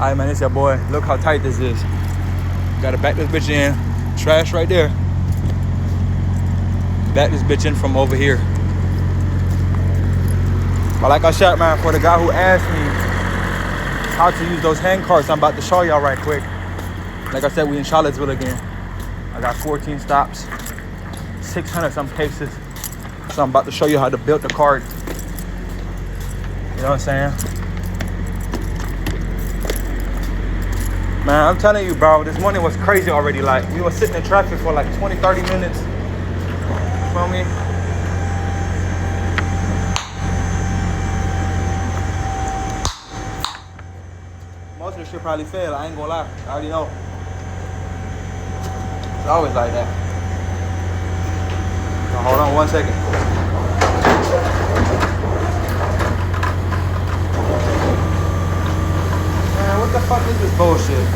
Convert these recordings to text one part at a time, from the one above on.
Alright, man, it's your boy. Look how tight this is. Gotta back this bitch in. Trash right there. Back this bitch in from over here. But like I said, man, for the guy who asked me how to use those hand carts, I'm about to show y'all right quick. Like I said, we in Charlottesville again. I got 14 stops, 600 some cases. So I'm about to show you how to build the cart. You know what I'm saying? Man, I'm telling you, bro, this morning was crazy already. Like, we were sitting in traffic for like 20, 30 minutes. You feel me? Most of the shit probably fail. I ain't gonna lie. I already know. It's always like that. Now, hold on 1 second. Man, what the fuck is this bullshit?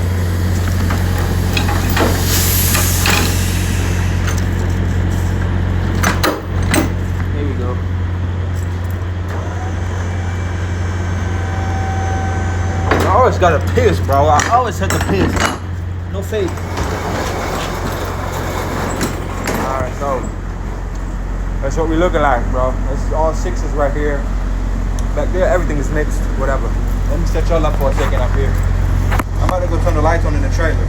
Here we go. I always gotta piss, bro. I always have to piss. No faith. Alright, so that's what we looking like, bro. It's all sixes right here. Back there, everything is mixed, whatever. Let me set y'all up for a second up here. I'm about to go turn the lights on in the trailer.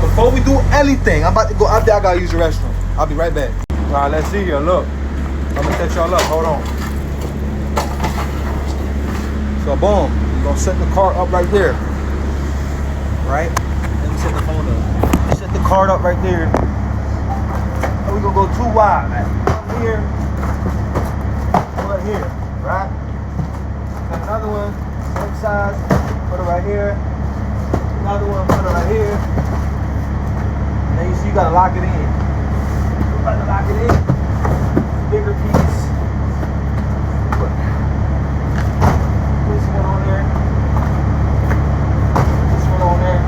Before we do anything, I'm about to go out there. I gotta use the restroom. I'll be right back. All right, let's see here. Look, I'm gonna set y'all up. Hold on. So boom, we're gonna set the cart up right there. Right? Let me set the phone up. Set the cart up right there. And we're gonna go too wide. Like, one here, one here, right? Got another one, same size. Put it right here. Another one, put it right here. And you see, you gotta lock it in. You gotta lock it in. Bigger piece. Put this one on there. This one on there.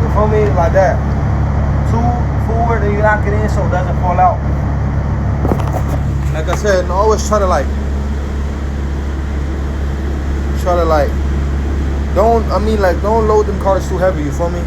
You feel me? Like that. 2 forward, then you lock it in so it doesn't fall out. Like I said, I always try to don't load them carts too heavy, you feel me?